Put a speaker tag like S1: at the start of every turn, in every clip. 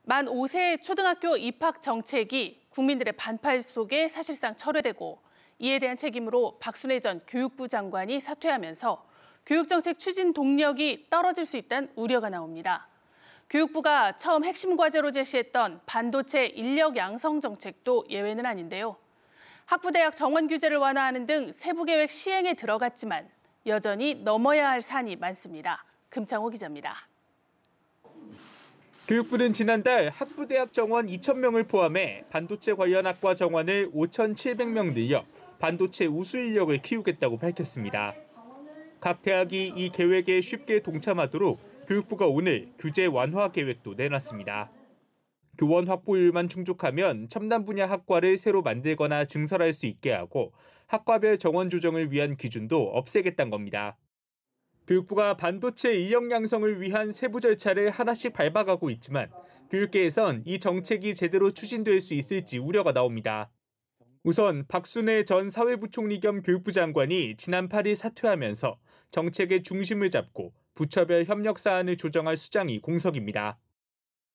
S1: 만 5세 초등학교 입학 정책이 국민들의 반발 속에 사실상 철회되고 이에 대한 책임으로 박순애 전 교육부 장관이 사퇴하면서 교육정책 추진 동력이 떨어질 수 있다는 우려가 나옵니다. 교육부가 처음 핵심 과제로 제시했던 반도체 인력 양성 정책도 예외는 아닌데요. 학부대학 정원 규제를 완화하는 등 세부 계획 시행에 들어갔지만 여전히 넘어야 할 산이 많습니다. 금창호 기자입니다.
S2: 교육부는 지난달 학부대학 정원 2,000명을 포함해 반도체 관련 학과 정원을 5,700명 늘려 반도체 우수 인력을 키우겠다고 밝혔습니다. 각 대학이 이 계획에 쉽게 동참하도록 교육부가 오늘 규제 완화 계획도 내놨습니다. 교원 확보율만 충족하면 첨단 분야 학과를 새로 만들거나 증설할 수 있게 하고 학과별 정원 조정을 위한 기준도 없애겠다는 겁니다. 교육부가 반도체 인력 양성을 위한 세부 절차를 하나씩 밟아가고 있지만 교육계에선 이 정책이 제대로 추진될 수 있을지 우려가 나옵니다. 우선 박순애 전 사회부총리 겸 교육부 장관이 지난 8일 사퇴하면서 정책의 중심을 잡고 부처별 협력 사안을 조정할 수장이 공석입니다.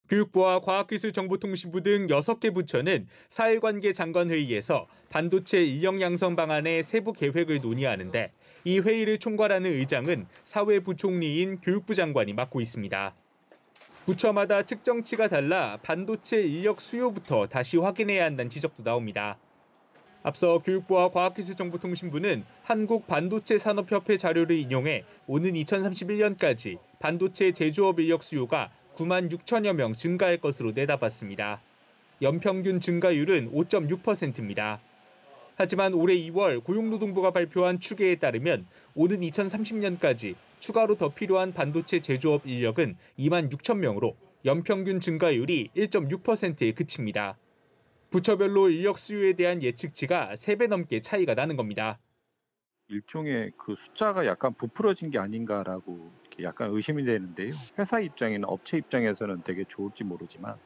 S2: 교육부와 과학기술정보통신부 등 6개 부처는 사회관계 장관회의에서 반도체 인력 양성 방안의 세부 계획을 논의하는데 이 회의를 총괄하는 의장은 사회부총리인 교육부 장관이 맡고 있습니다. 부처마다 측정치가 달라 반도체 인력 수요부터 다시 확인해야 한다는 지적도 나옵니다. 앞서 교육부와 과학기술정보통신부는 한국반도체산업협회 자료를 인용해 오는 2031년까지 반도체 제조업 인력 수요가 9만 6천여 명 증가할 것으로 내다봤습니다. 연평균 증가율은 5.6%입니다. 하지만 올해 2월 고용노동부가 발표한 추계에 따르면 오는 2030년까지 추가로 더 필요한 반도체 제조업 인력은 2만 6천 명으로 연평균 증가율이 1.6%에 그칩니다. 부처별로 인력 수요에 대한 예측치가 3배 넘게 차이가 나는 겁니다.
S3: 일종의 그 숫자가 약간 부풀어진 게 아닌가라고 약간 의심이 되는데요. 회사 입장이나 업체 입장에서는 되게 좋을지 모르지만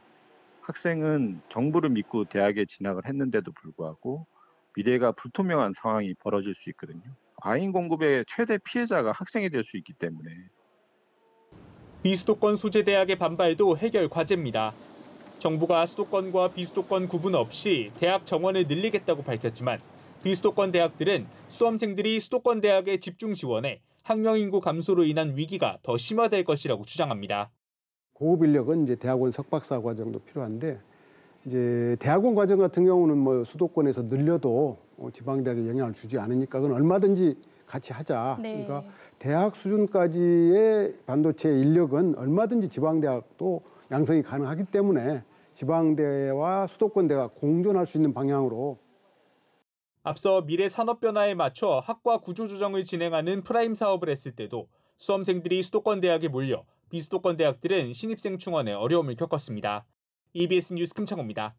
S3: 학생은 정부를 믿고 대학에 진학을 했는데도 불구하고 미래가 불투명한 상황이 벌어질 수 있거든요. 과잉 공급의 최대 피해자가 학생이 될 수 있기 때문에.
S2: 비수도권 소재 대학의 반발도 해결 과제입니다. 정부가 수도권과 비수도권 구분 없이 대학 정원을 늘리겠다고 밝혔지만 비수도권 대학들은 수험생들이 수도권 대학에 집중 지원해 학령 인구 감소로 인한 위기가 더 심화될 것이라고 주장합니다.
S4: 고급 인력은 이제 대학원 석박사 과정도 필요한데 이제 대학원 과정 같은 경우는 뭐 수도권에서 늘려도 지방 대학에 영향을 주지 않으니까 그건 얼마든지 같이 하자.
S1: 네.
S4: 그러니까 대학 수준까지의 반도체 인력은 얼마든지 지방 대학도 양성이 가능하기 때문에 지방대와 수도권대가 공존할 수 있는 방향으로.
S2: 앞서 미래 산업 변화에 맞춰 학과 구조 조정을 진행하는 프라임 사업을 했을 때도 수험생들이 수도권 대학에 몰려 비수도권 대학들은 신입생 충원에 어려움을 겪었습니다. EBS 뉴스 금창호입니다.